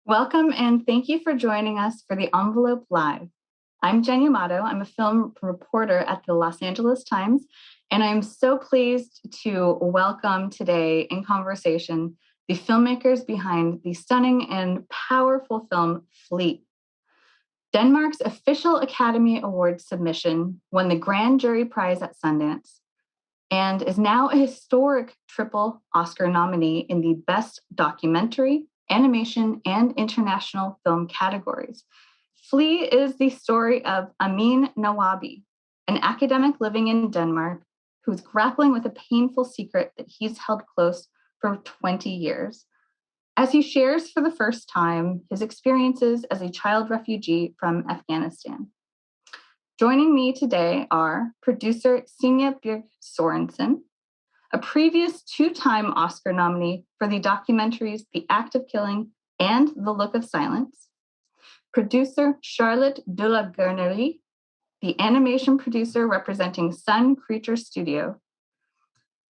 Welcome and thank you for joining us for the Envelope Live. I'm Jen Yamato. I'm a film reporter at the Los Angeles Times, and I'm so pleased to welcome today in conversation the filmmakers behind the stunning and powerful film Fleet. Denmark's official Academy Award submission won the Grand Jury Prize at Sundance and is now a historic triple Oscar nominee in the Best Documentary, Animation, and International Film categories. Flee is the story of Amin Nawabi, an academic living in Denmark who's grappling with a painful secret that he's held close for 20 years. As he shares for the first time his experiences as a child refugee from Afghanistan. Joining me today are producer Signe Byrge Sørenson, a previous two-time Oscar nominee for the documentaries The Act of Killing and The Look of Silence, producer Charlotte de la Gournerie, the animation producer representing Sun Creature Studio,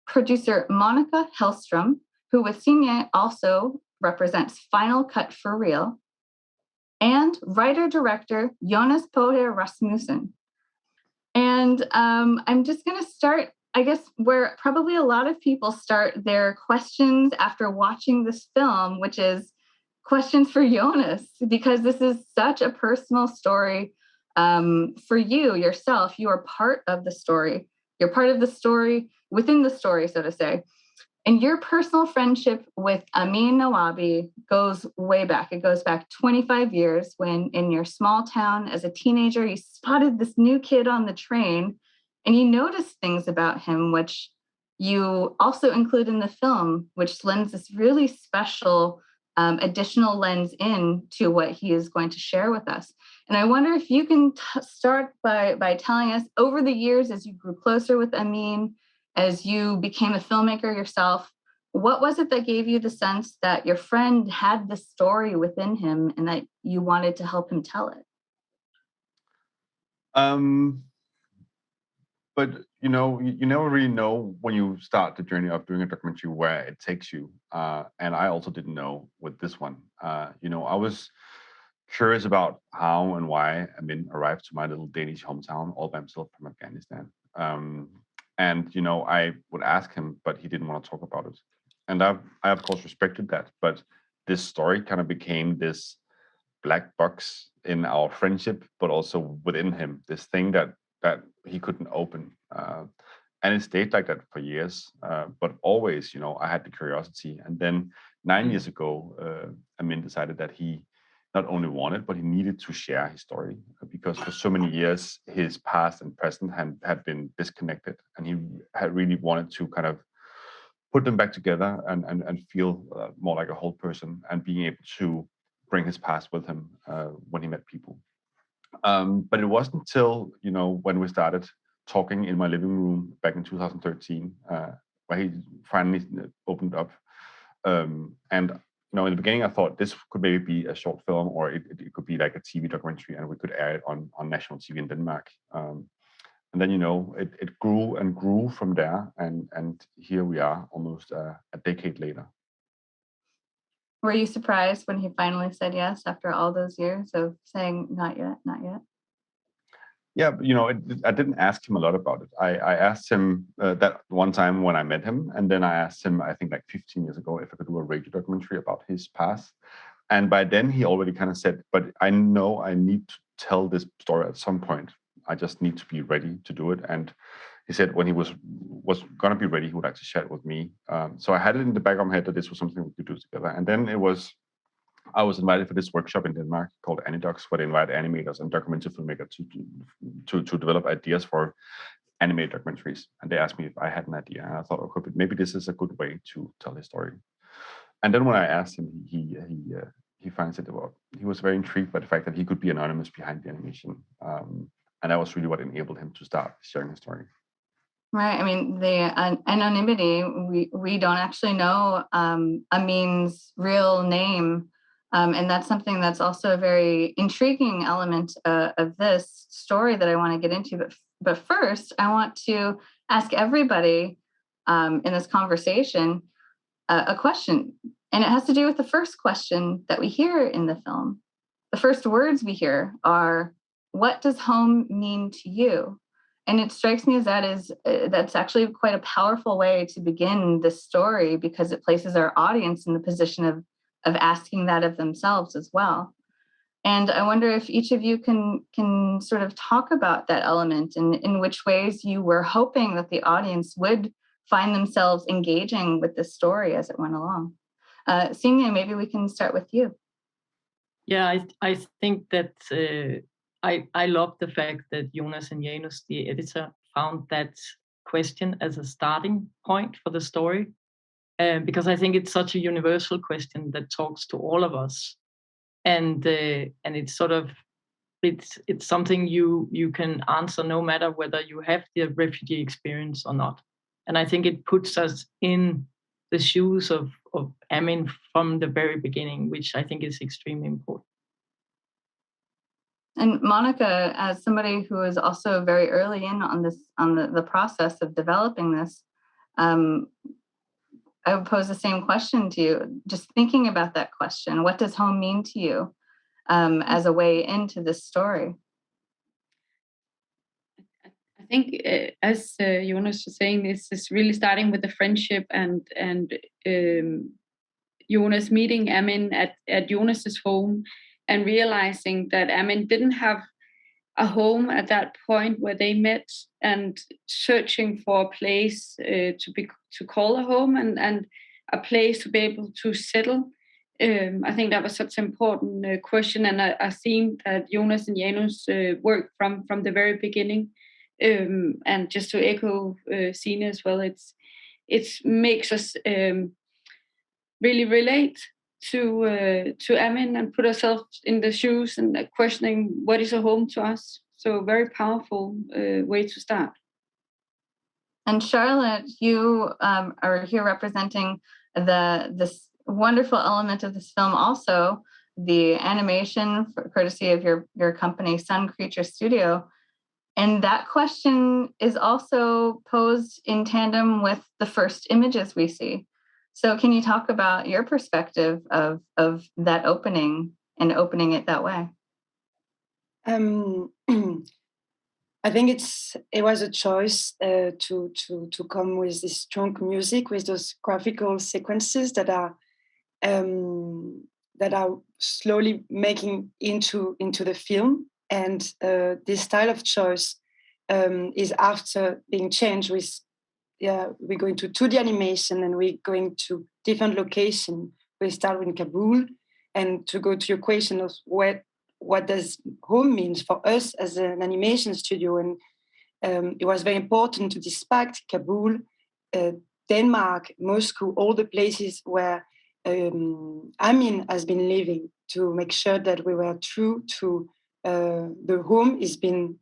producer Monica Hellström, who with Signe also represents Final Cut for Real, and writer-director Jonas Poher Rasmussen. And I'm just going to start, I guess, where probably a lot of people start their questions after watching this film, which is questions for Jonas, because this is such a personal story for you yourself. You are part of the story. You're part of the story within the story, so to say. And your personal friendship with Amin Nawabi goes way back. It goes back 25 years when in your small town as a teenager, you spotted this new kid on the train and you noticed things about him, which you also include in the film, which lends this really special additional lens in to what he is going to share with us. And I wonder if you can start by telling us over the years as you grew closer with Amin, as you became a filmmaker yourself, what was it that gave you the sense that your friend had the story within him and that you wanted to help him tell it? But you never really know when you start the journey of doing a documentary where it takes you. And I also didn't know with this one. I was curious about how and why Amin arrived to my little Danish hometown all by himself from Afghanistan. And I would ask him, but he didn't want to talk about it. And I of course respected that. But this story kind of became this black box in our friendship, but also within him, this thing that he couldn't open. And it stayed like that for years. But always, I had the curiosity. And then 9 years ago, Amin decided that he not only wanted, but he needed to share his story because for so many years, his past and present had been disconnected. And he had really wanted to kind of put them back together and feel more like a whole person and being able to bring his past with him when he met people. But it wasn't until, when we started talking in my living room back in 2013, where he finally opened up. And in the beginning, I thought this could maybe be a short film or it could be like a TV documentary and we could air it on national TV in Denmark. And then, it grew and grew from there. And here we are almost a decade later. Were you surprised when he finally said yes after all those years of saying, not yet, not yet? Yeah, I didn't ask him a lot about it. I asked him that one time when I met him, and then I asked him, I think like 15 years ago, if I could do a radio documentary about his past. And by then he already kind of said, but I know I need to tell this story at some point. I just need to be ready to do it. And he said when he was gonna be ready, he would actually share it with me. So I had it in the back of my head that this was something we could do together. And then I was invited for this workshop in Denmark called Animedocs, where they invite animators and documentary filmmakers to develop ideas for animated documentaries. And they asked me if I had an idea, and I thought, okay, but maybe this is a good way to tell his story. And then when I asked him, he finds it. He was very intrigued by the fact that he could be anonymous behind the animation, and that was really what enabled him to start sharing his story. Right. I mean, the anonymity. We don't actually know Amin's real name. And that's something that's also a very intriguing element of this story that I want to get into. But first, I want to ask everybody in this conversation a question. And it has to do with the first question that we hear in the film. The first words we hear are, "What does home mean to you?" And it strikes me as that's actually quite a powerful way to begin this story, because it places our audience in the position of asking that of themselves as well. And I wonder if each of you can sort of talk about that element and in which ways you were hoping that the audience would find themselves engaging with the story as it went along. Signe, maybe we can start with you. Yeah, I think that I love the fact that Jonas and Janus, the editor, found that question as a starting point for the story, because I think it's such a universal question that talks to all of us, and it's sort of it's something you can answer no matter whether you have the refugee experience or not, and I think it puts us in the shoes of Amin from the very beginning, which I think is extremely important. And Monica, as somebody who is also very early in on the process of developing this, I would pose the same question to you. Just thinking about that question, what does home mean to you as a way into this story? I think, as Jonas was saying, this is really starting with the friendship and Jonas meeting Amin at Jonas's home and realizing that Amin didn't have a home at that point where they met, and searching for a place to call a home and a place to be able to settle. I think that was such an important question, and a theme that Jonas and Janus worked from the very beginning. And just to echo Signe as well, it makes us really relate to Amin and put ourselves in the shoes and questioning what is a home to us. So very powerful way to start. And Charlotte, you are here representing this wonderful element of this film, also the animation, courtesy of your company, Sun Creature Studio. And that question is also posed in tandem with the first images we see. So can you talk about your perspective of that opening and opening it that way? I think it was a choice to come with this strong music, with those graphical sequences that are slowly making into the film. And this style of choice is after being changed with, we're going to 2D animation and we're going to different location. We start in Kabul, and to go to your question of what does home means for us as an animation studio. And it was very important to dispatch Kabul, Denmark, Moscow, all the places where Amin has been living, to make sure that we were true to the home has been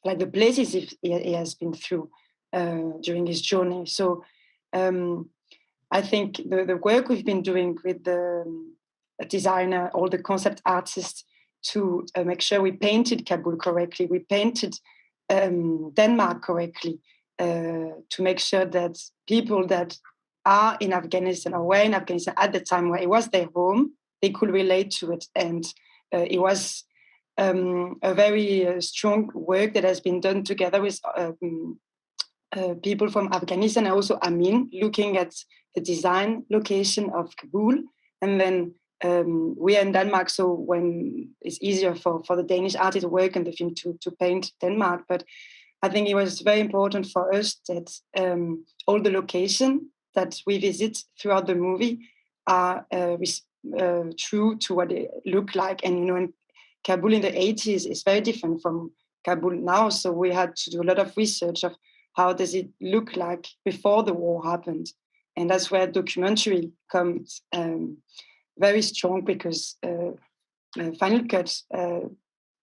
like the places he has been through during his journey. So I think the work we've been doing with the designer, all the concept artists, to make sure we painted Kabul correctly, we painted Denmark correctly, to make sure that people that are in Afghanistan or were in Afghanistan at the time where it was their home, they could relate to it. And it was a very strong work that has been done together with people from Afghanistan, and also Amin, looking at the design location of Kabul. And then we are in Denmark, so when it's easier for the Danish artist to work in the film to paint Denmark. But I think it was very important for us that all the locations that we visit throughout the movie are true to what they look like. And, you know, in Kabul in the 80s is very different from Kabul now. So we had to do a lot of research of how does it look like before the war happened. And that's where documentary comes very strong, because Final Cut,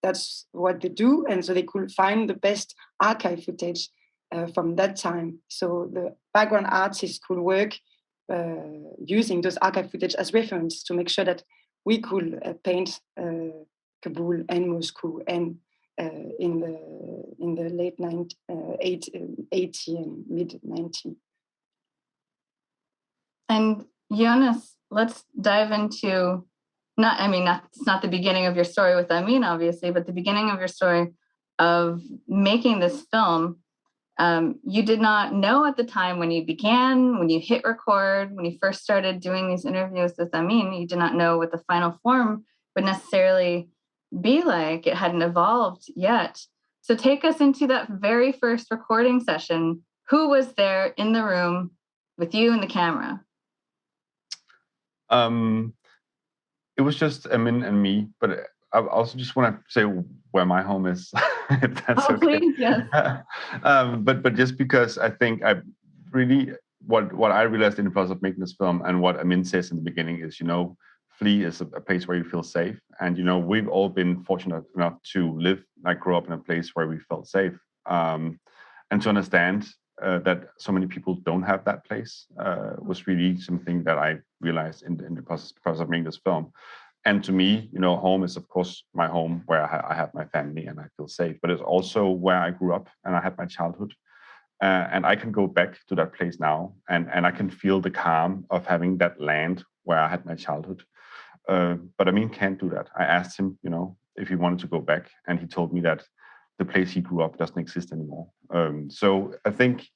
that's what they do. And so they could find the best archive footage from that time. So the background artists could work using those archive footage as reference to make sure that we could paint Kabul and Moscow and in the late 80 and mid 90. And Jonas, let's dive into it's not the beginning of your story with Amin, obviously, but the beginning of your story of making this film. You did not know at the time when you began, when you hit record, when you first started doing these interviews with Amin, you did not know what the final form would necessarily be like. It hadn't evolved yet. So take us into that very first recording session. Who was there in the room with you and the camera? It was just Amin and me, but I also just want to say where my home is, if that's okay. Please, yes. But just because I think I really what I realized in the process of making this film, and what Amin says in the beginning is, Flea is a place where you feel safe, and we've all been fortunate enough to grow up in a place where we felt safe, and to understand that so many people don't have that place was really something that I realized in the process of making this film. And to me, home is of course my home, where I have my family and I feel safe, but it's also where I grew up and I had my childhood. And I can go back to that place now, and I can feel the calm of having that land where I had my childhood. But Amin can't do that. I asked him, if he wanted to go back, and he told me that the place he grew up doesn't exist anymore. So I think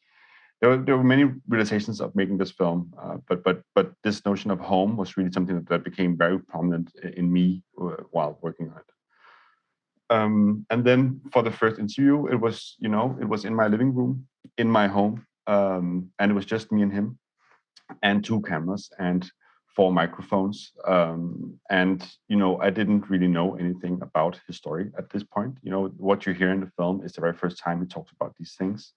there were many realizations of making this film, but this notion of home was really something that became very prominent in me while working on it. And then for the first interview, it was in my living room in my home, and it was just me and him, and 2 cameras and 4 microphones. And I didn't really know anything about his story at this point. What you hear in the film is the very first time he talks about these things.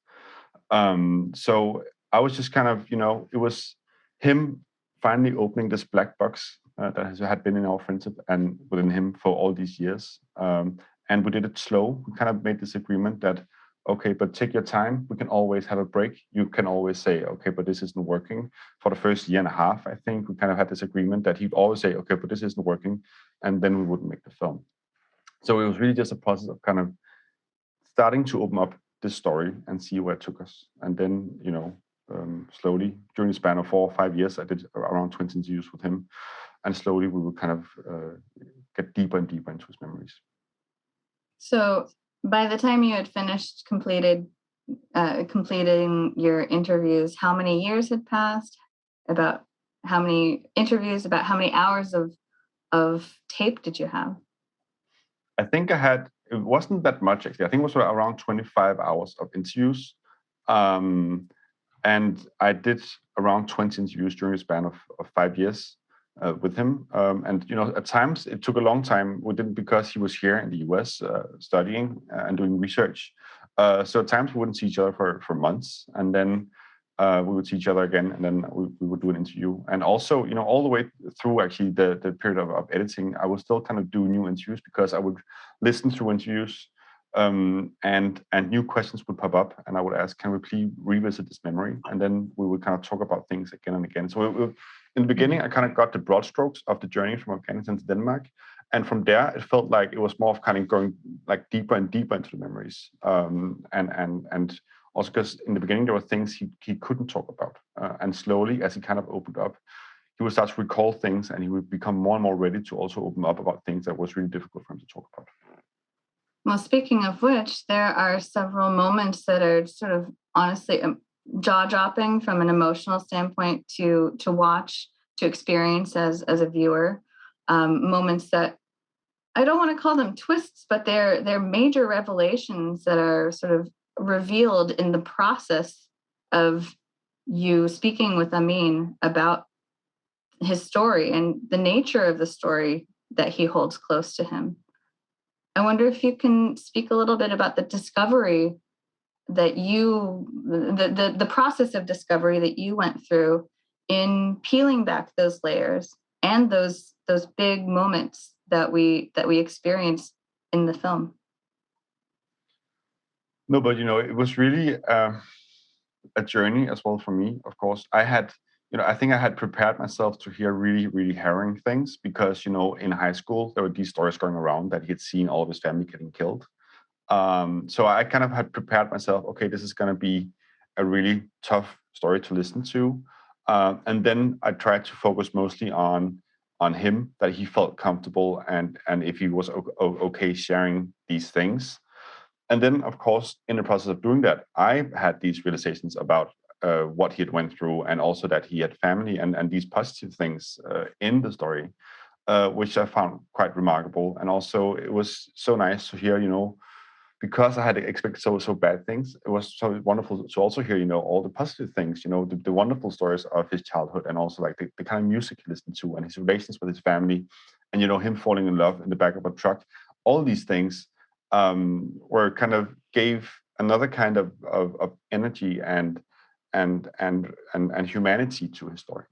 So I was just kind of, it was him finally opening this black box that had been in our friendship and within him for all these years. And we did it slow. We kind of made this agreement that, okay, but take your time. We can always have a break. You can always say, okay, but this isn't working. For the first year and a half, I think we kind of had this agreement that he'd always say, okay, but this isn't working. And then we wouldn't make the film. So it was really just a process of kind of starting to open up this story and see where it took us. And then, slowly, during the span of 4 or 5 years, I did around 20 interviews with him. And slowly we would kind of get deeper and deeper into his memories. So by the time you had finished completing your interviews, how many years had passed? About how many interviews, about how many hours of tape did you have? I think it wasn't that much actually. I think it was around 25 hours of interviews. And I did around 20 interviews during a span of 5 years with him. And, at times it took a long time. We didn't, because he was here in the US studying and doing research. So at times we wouldn't see each other for months. And then we would see each other again, and then we would do an interview. And also, all the way through actually the period of editing, I would still kind of do new interviews, because I would listen through interviews, and new questions would pop up, and I would ask, can we please revisit this memory? And then we would kind of talk about things again and again. So in the beginning, I kind of got the broad strokes of the journey from Afghanistan to Denmark. And from there, it felt like it was more of kind of going like deeper and deeper into the memories. And also because in the beginning, there were things he couldn't talk about. And slowly, as he kind of opened up, he would start to recall things, and he would become more and more ready to also open up about things that was really difficult for him to talk about. Well, speaking of which, there are several moments that are sort of honestly jaw-dropping from an emotional standpoint to watch, to experience as a viewer. Moments that I don't want to call them twists, but they're major revelations that are sort of revealed in the process of you speaking with Amin about his story and the nature of the story that he holds close to him. I wonder if you can speak a little bit about the discovery that the process of discovery that you went through in peeling back those layers and those big moments that we experienced in the film. No, but it was really a journey as well for me. Of course, I think I had prepared myself to hear really, really harrowing things, because in high school there were these stories going around that he had seen all of his family getting killed. So I kind of had prepared myself. Okay, this is going to be a really tough story to listen to. And then I tried to focus mostly on him, that he felt comfortable and if he was okay sharing these things. And then, of course, in the process of doing that, I had these realizations about what he had went through, and also that he had family and these positive things in the story, which I found quite remarkable. And also, it was so nice to hear, because I had expected so bad things, it was so wonderful to also hear, all the positive things, the wonderful stories of his childhood, and also like the kind of music he listened to, and his relations with his family, and him falling in love in the back of a truck. All these things were kind of gave another kind of energy and humanity to his story.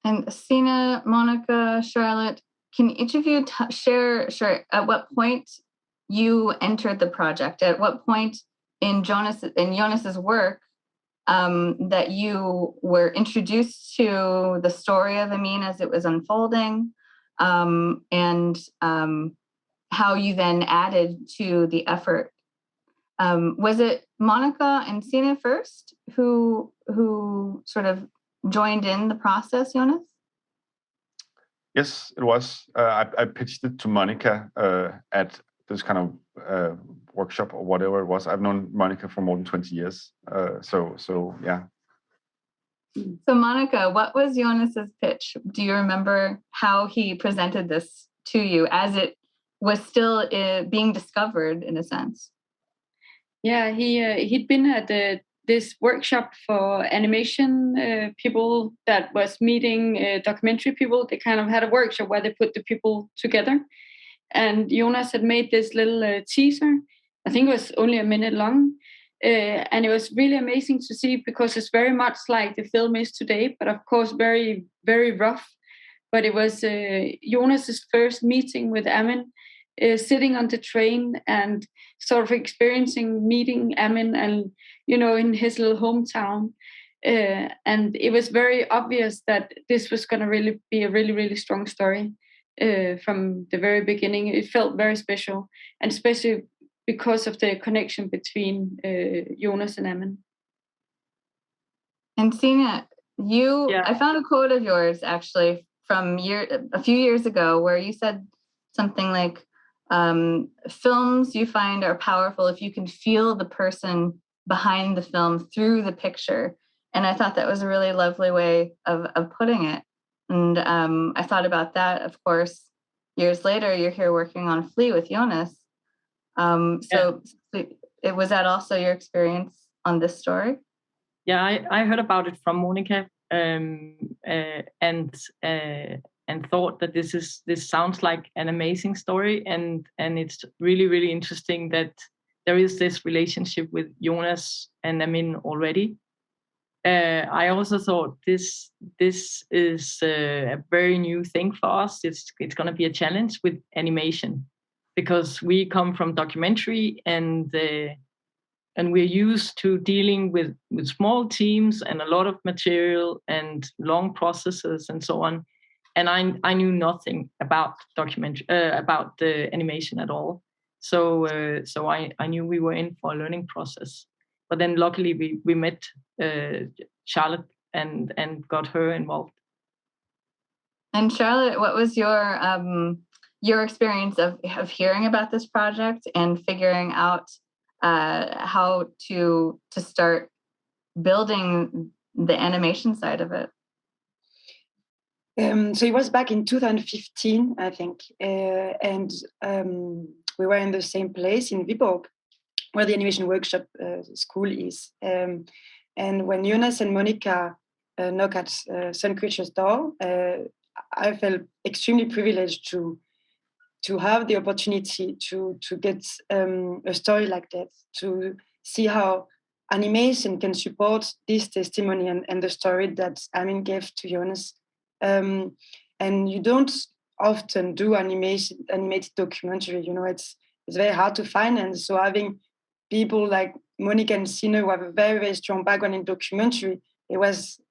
And Signe, Monica, Charlotte, can each of you share at what point you entered the project? At what point in Jonas's work that you were introduced to the story of Amin as it was unfolding, and how you then added to the effort? Was it Monica and Signe first who sort of joined in the process, Jonas? Yes, it was. I pitched it to Monica at this kind of workshop or whatever it was. I've known Monica for more than 20 years. So yeah. So Monica, what was Jonas's pitch? Do you remember how he presented this to you as it was still being discovered, in a sense? Yeah, he'd been at this workshop for animation people that was meeting documentary people. They kind of had a workshop where they put the people together. And Jonas had made this little teaser. I think it was only a minute long. And it was really amazing to see, because it's very much like the film is today, but of course very, very rough. But it was Jonas's first meeting with Amin, sitting on the train and sort of meeting Amin and, in his little hometown. And it was very obvious that this was going to really be a really, really strong story from the very beginning. It felt very special, and especially because of the connection between Jonas and Amin. And Signe, I found a quote of yours actually from a few years ago where you said something like, films you find are powerful if you can feel the person behind the film through the picture. And I thought that was a really lovely way of putting it. And I thought about that, of course, years later, you're here working on Flea with Jonas. So was that also your experience on this story? Yeah, I heard about it from Monica, and thought that this sounds like an amazing story, and it's really, really interesting that there is this relationship with Jonas and Amin already. I also thought this is a very new thing for us. It's going to be a challenge with animation, because we come from documentary and we're used to dealing with small teams and a lot of material and long processes and so on. And I knew nothing about about the animation at all. So I knew we were in for a learning process. But then luckily we met Charlotte and got her involved. And Charlotte, what was your experience of hearing about this project and figuring out how to start building the animation side of it? So it was back in 2015, I think, and we were in the same place in Viborg, where the animation workshop school is. And when Jonas and Monica knocked at Sun Creature's door, I felt extremely privileged to have the opportunity to get a story like that, to see how animation can support this testimony and the story that Amin gave to Jonas. And you don't often do animated documentary. It's very hard to finance. So having people like Monica and Signe who have a very, very strong background in documentary, it was,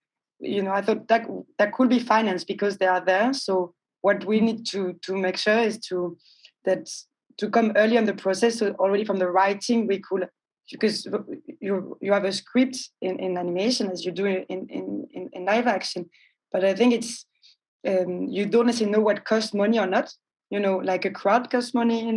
I thought that could be financed because they are there. So what we need to make sure is to come early in the process. So already from the writing, we could because you have a script in animation as you do in live action, but I think it's you don't necessarily know what costs money or not. Like a crowd costs money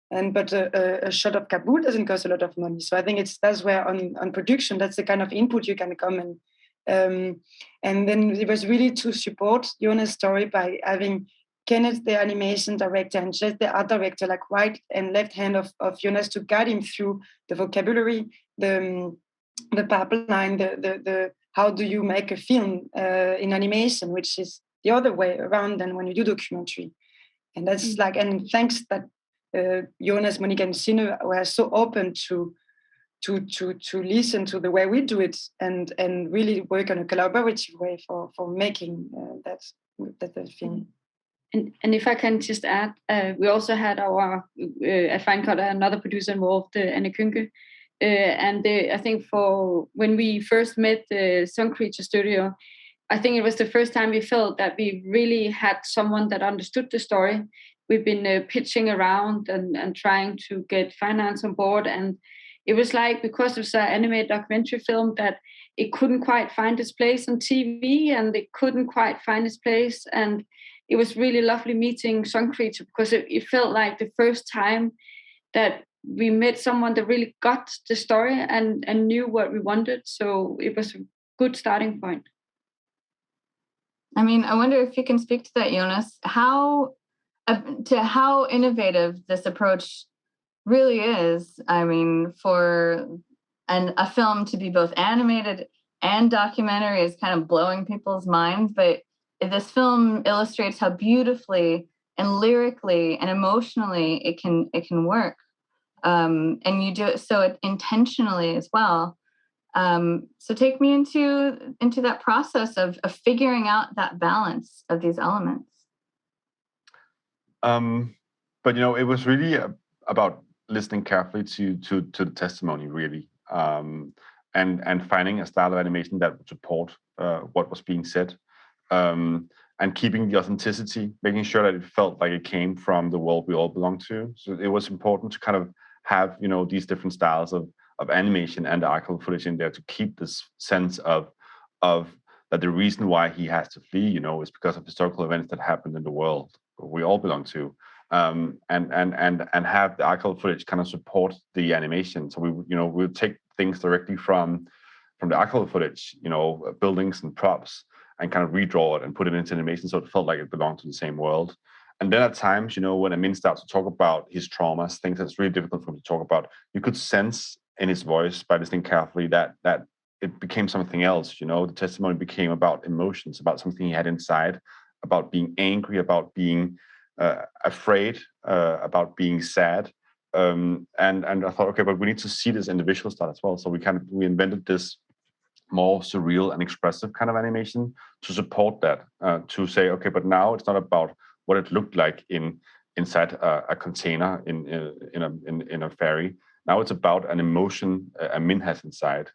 but a shot of Kabul doesn't cost a lot of money. So I think that's where on production, that's the kind of input you can come and then it was really to support Jonas' story by having Kenneth, the animation director, and Jess, the art director, like right and left hand of Jonas, to guide him through the vocabulary, the pipeline, the how do you make a film in animation, which is the other way around than when you do documentary. And that's and thanks that Jonas, Monica, and Signe were so open to listen to the way we do it and really work on a collaborative way for making that film. And if I can just add, we also had our at Fine Cut another producer involved, Anne Kynke. I think for when we first met the Sun Creature Studio, I think it was the first time we felt that we really had someone that understood the story. We've been pitching around and trying to get finance on board, and it was like, because it was an animated documentary film, that it couldn't quite find its place on TV, and it couldn't quite find its place. And it was really lovely meeting Sun Creature, because it felt like the first time that we met someone that really got the story and knew what we wanted. So it was a good starting point. I mean, I wonder if you can speak to that, Jonas, how innovative this approach really is. I mean, for a film to be both animated and documentary is kind of blowing people's minds, but this film illustrates how beautifully and lyrically and emotionally it can work, and you do it so intentionally as well. So take me into that process of figuring out that balance of these elements. But it was really about listening carefully to the testimony, really, and finding a style of animation that would support what was being said, and keeping the authenticity, making sure that it felt like it came from the world we all belong to. So it was important to kind of have these different styles of animation and the archival footage in there to keep this sense of that the reason why he has to flee, is because of historical events that happened in the world we all belong to, and have the archival footage kind of support the animation. So we'll take things directly from the archival footage, buildings and props, and kind of redraw it and put it into animation so it felt like it belonged to the same world. And then at times, when Amin starts to talk about his traumas, things that's really difficult for him to talk about, you could sense in his voice by listening carefully that it became something else. The testimony became about emotions, about something he had inside, about being angry, about being afraid, about being sad. And I thought, okay, but we need to see this in the visual style as well. So we invented this more surreal and expressive kind of animation to support that, to say, okay, but now it's not about what it looked like inside a container in a ferry. Now it's about an emotion Amin has inside,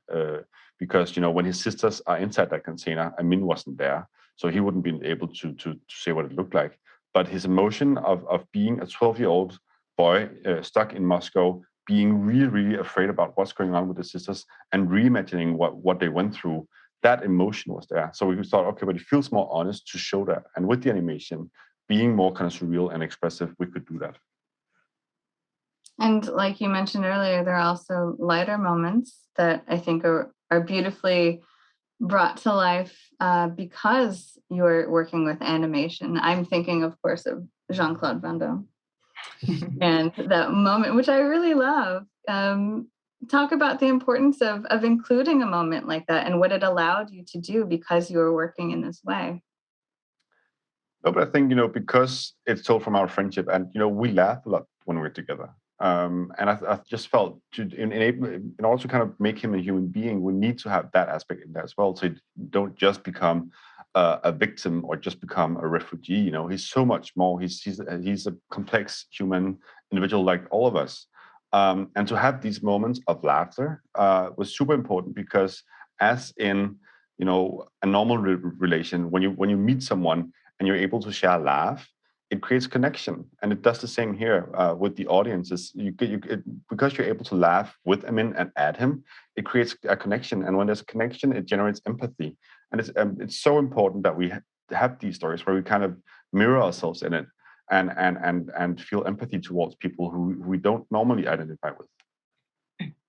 because when his sisters are inside that container, Amin wasn't there, so he wouldn't be able to say what it looked like. But his emotion of being a 12-year-old boy stuck in Moscow, being really, really afraid about what's going on with his sisters, and reimagining what they went through, that emotion was there. So we thought, okay, but it feels more honest to show that. And with the animation being more kind of surreal and expressive, we could do that. And like you mentioned earlier, there are also lighter moments that I think are beautifully brought to life because you're working with animation. I'm thinking, of course, of Jean-Claude Van Damme. And that moment, which I really love. Talk about the importance of including a moment like that and what it allowed you to do because you were working in this way. No, but I think, because it's told from our friendship, and, we laugh a lot when we're together. And I just felt in order to kind of make him a human being, we need to have that aspect in there as well. So you don't just become a victim or just become a refugee. He's so much more. He's a complex human individual like all of us. And to have these moments of laughter was super important, because as in, a normal relation, when you meet someone and you're able to share a laugh, it creates connection, and it does the same here with the audiences. Because you're able to laugh with Amin and at him, it creates a connection, and when there's a connection, it generates empathy, and it's so important that we have these stories where we kind of mirror ourselves in it and feel empathy towards people who we don't normally identify with.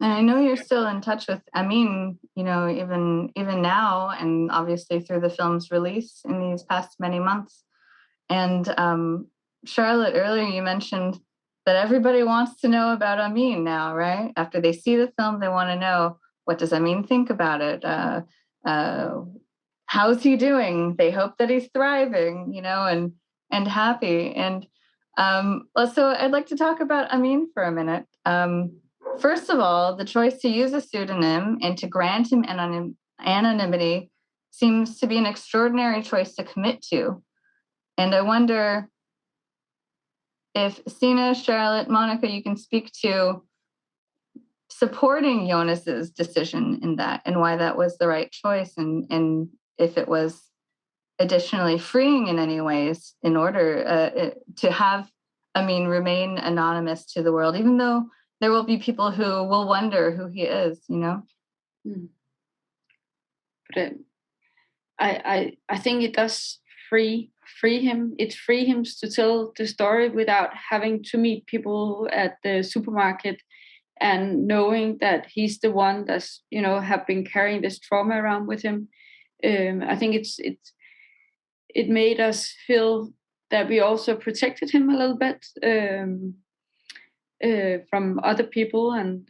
And I know you're still in touch with Amin, even now, and obviously through the film's release in these past many months. And Charlotte, earlier you mentioned that everybody wants to know about Amin now, right? After they see the film, they want to know, what does Amin think about it? How's he doing? They hope that he's thriving, and happy. And so I'd like to talk about Amin for a minute. First of all, the choice to use a pseudonym and to grant him anonymity seems to be an extraordinary choice to commit to. And I wonder if Signe, Charlotte, Monica, you can speak to supporting Jonas's decision in that and why that was the right choice, and if it was additionally freeing in any ways in order to have Amin remain anonymous to the world, even though there will be people who will wonder who he is, But I think it does free him. It frees him to tell the story without having to meet people at the supermarket and knowing that he's the one that's have been carrying this trauma around with him. I think it made us feel that we also protected him a little bit from other people, and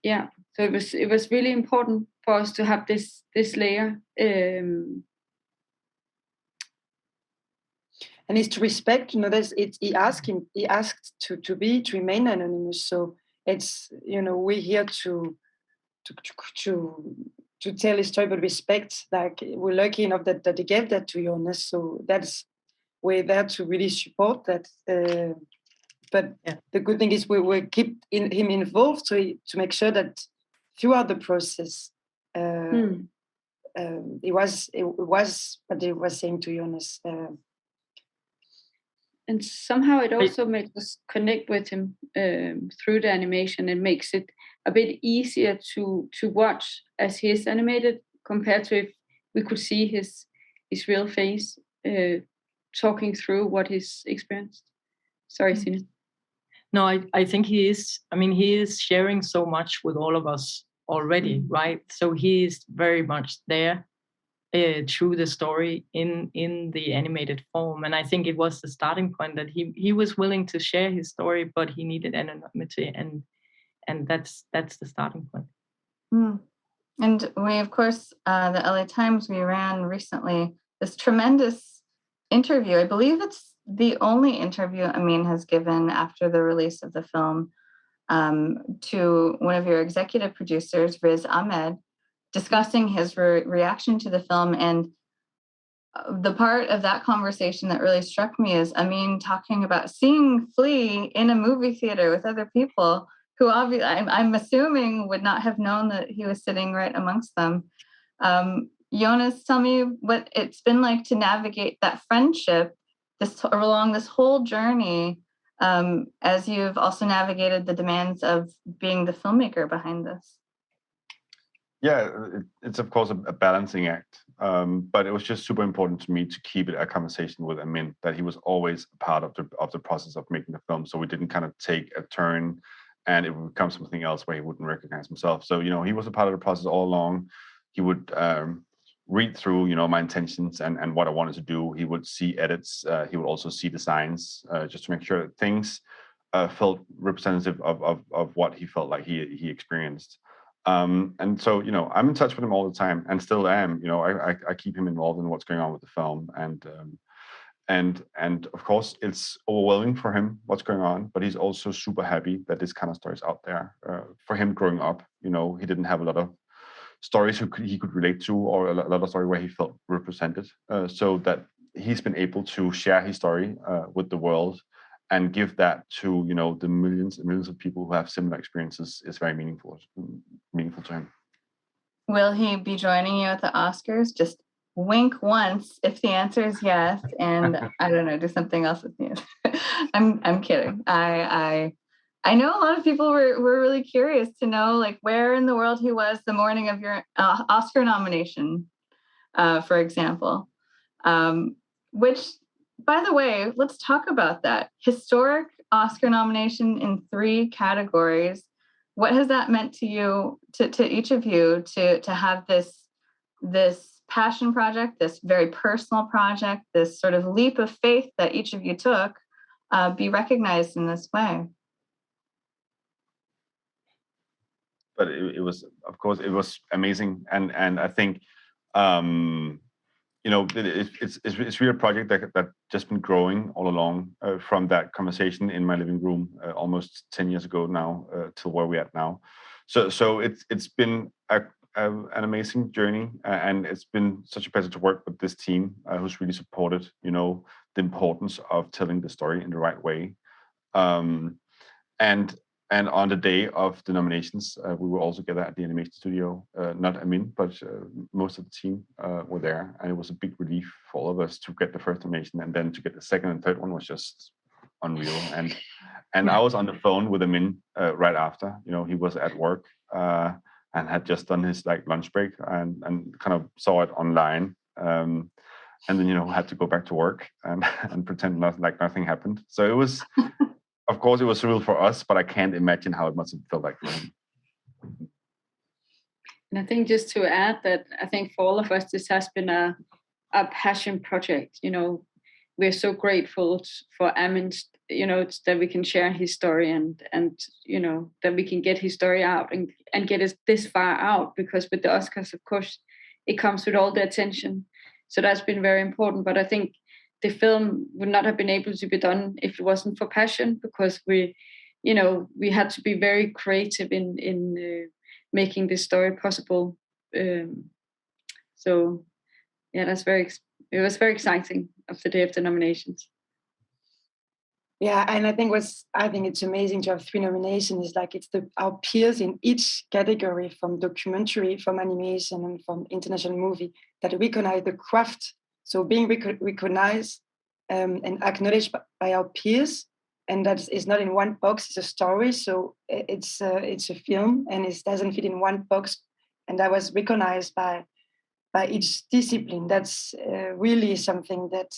so it was really important for us to have this layer. And it's to respect, he asked to remain anonymous. So it's, we're here to tell a story, but respect. Like, we're lucky enough that they gave that to Jonas. So we're there to really support that. But the good thing is we keep him involved to make sure that throughout the process, it was what they were saying to Jonas. And somehow it also makes us connect with him through the animation. It makes it a bit easier to watch as he is animated compared to if we could see his real face talking through what he's experienced. Sorry, Signe. No, I think he is sharing so much with all of us already, right? So he is very much there through the story in the animated form, and I think it was the starting point that he was willing to share his story, but he needed anonymity, and that's the starting point. And we, of course, the LA Times, we ran recently this tremendous interview. I believe it's the only interview Amin has given after the release of the film, to one of your executive producers, Riz Ahmed, discussing his reaction to the film. And the part of that conversation that really struck me is Amin talking about seeing Flea in a movie theater with other people who obviously I'm assuming would not have known that he was sitting right amongst them. Jonas, tell me what it's been like to navigate that friendship along this whole journey, as you've also navigated the demands of being the filmmaker behind this. Yeah, it's of course a balancing act, but it was just super important to me to keep it a conversation with Amin, that he was always a part of the process of making the film, so we didn't kind of take a turn and it would become something else where he wouldn't recognize himself. So he was a part of the process all along. He would read through my intentions and what I wanted to do. He would see edits. He would also see designs just to make sure that things felt representative of what he felt like he experienced. And so, I'm in touch with him all the time and still am. I keep him involved in what's going on with the film. And of course, it's overwhelming for him what's going on, but he's also super happy that this kind of story is out there. For him growing up, he didn't have a lot of stories he could relate to, or a lot of stories where he felt represented. So that he's been able to share his story with the world and give that to the millions and millions of people who have similar experiences is very meaningful to him. Will he be joining you at the Oscars? Just wink once if the answer is yes, and I don't know, do something else with me. I'm kidding. I know a lot of people were really curious to know like where in the world he was the morning of your Oscar nomination, for example. Which, by the way, let's talk about that. Historic Oscar nomination in 3 categories. What has that meant to you, to each of you, to have this passion project, this very personal project, this sort of leap of faith that each of you took, be recognized in this way? But it was, of course, it was amazing, and I think, it's really a project that just been growing all along from that conversation in my living room almost 10 years ago now to where we're at now. So it's been an amazing journey, and it's been such a pleasure to work with this team who's really supported, the importance of telling the story in the right way. And on the day of the nominations, we were all together at the animation studio. Not Amin, but most of the team were there, and it was a big relief for all of us to get the first nomination, and then to get the second and third one was just unreal. And I was on the phone with Amin right after. He was at work and had just done his lunch break and kind of saw it online, and then had to go back to work and pretend nothing happened. So it was. Of course, it was surreal for us, but I can't imagine how it must have felt like for him. And I think just to add that, I think for all of us, this has been a passion project. We're so grateful for Amin, that we can share his story and that we can get his story out and get us this far out, because with the Oscars, of course, it comes with all the attention. So that's been very important. But I think the film would not have been able to be done if it wasn't for passion, because we had to be very creative in making this story possible. So yeah, it was very exciting of the day of the nominations. Yeah, and I think it's amazing to have 3 nominations. It's our peers in each category, from documentary, from animation, and from international movie, that recognize the craft. So being recognized and acknowledged by our peers, and that is not in one box. It's a story, so it's a film, and it doesn't fit in one box. And that was recognized by each discipline. That's really something that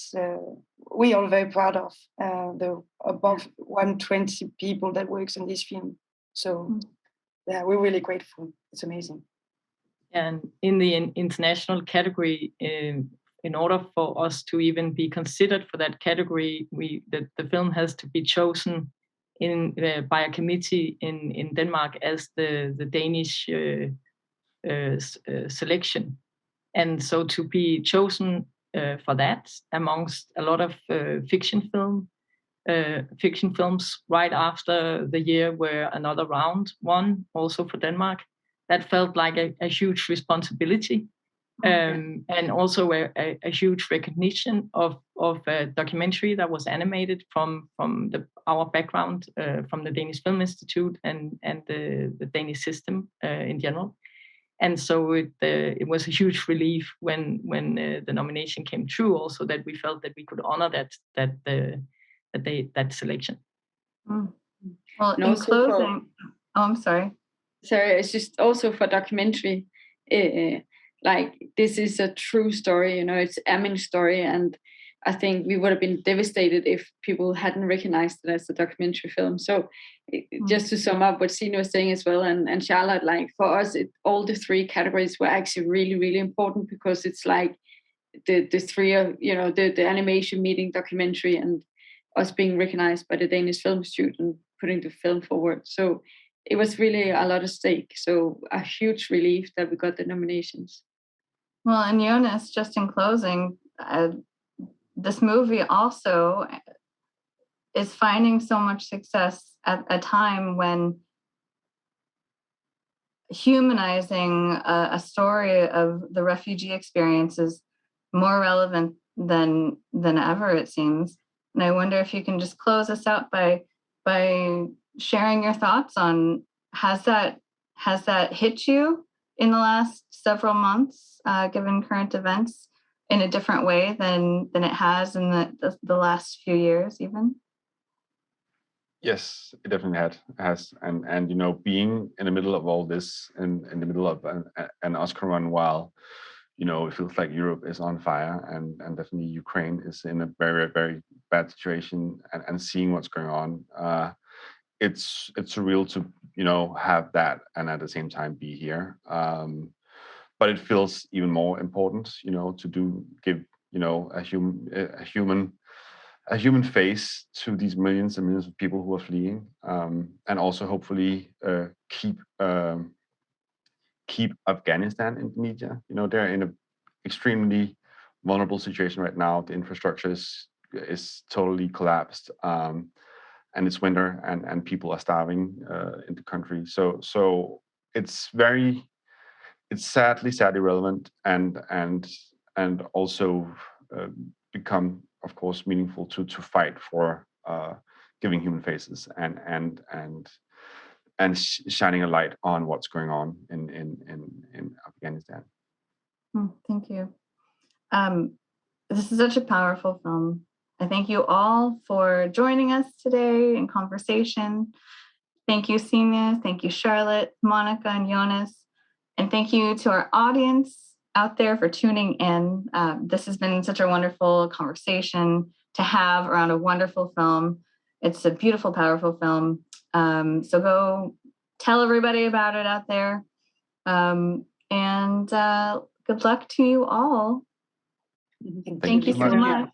we are very proud of. The above 120 people that works on this film. So yeah, we're really grateful. It's amazing. And in the international category, in order for us to even be considered for that category, the film has to be chosen by a committee in Denmark as the Danish selection. And so to be chosen for that amongst a lot of fiction films right after the year where another round won, also for Denmark, that felt like a huge responsibility. And also a huge recognition of a documentary that was animated from our background, from the Danish Film Institute and the Danish system in general. And so it was a huge relief when the nomination came true. Also, that we felt that we could honor that selection. Well, in closing, I'm sorry. Sorry, it's just also for documentary. This is a true story, it's Amin's story, and I think we would have been devastated if people hadn't recognized it as a documentary film. So just to sum up what Signe was saying as well, and Charlotte, for us, all the 3 categories were actually really, really important, because it's the 3 of, the animation meeting documentary and us being recognized by the Danish Film Institute and putting the film forward. So it was really a lot at stake. So a huge relief that we got the nominations. Well, and Jonas, just in closing, this movie also is finding so much success at a time when humanizing a story of the refugee experience is more relevant than ever, it seems. And I wonder if you can just close us out by sharing your thoughts on, has that hit you in the last several months, given current events? in a different way than it has in the last few years, even? Yes, it definitely has, and you know, being in the middle of all this, in the middle of an Oscar run, while you know it feels like Europe is on fire, and definitely Ukraine is in a very, very bad situation, and seeing what's going on, it's surreal to you know have that, and at the same time be here. But it feels even more important, you know, to give you know a human face to these millions and millions of people who are fleeing, and also hopefully keep Afghanistan in the media. You know, they're in an extremely vulnerable situation right now. The infrastructure is totally collapsed, and it's winter, and people are starving in the country. So it's sadly relevant, and also become, of course, meaningful to fight for giving human faces, and shining a light on what's going on in Afghanistan. Thank you. This is such a powerful film. I thank you all for joining us today in conversation. Thank you, Signe. Thank you, Charlotte, Monica, and Jonas. And thank you to our audience out there for tuning in. This has been such a wonderful conversation to have around a wonderful film. It's a beautiful, powerful film. So go tell everybody about it out there. And good luck to you all. Thank Thank you so much.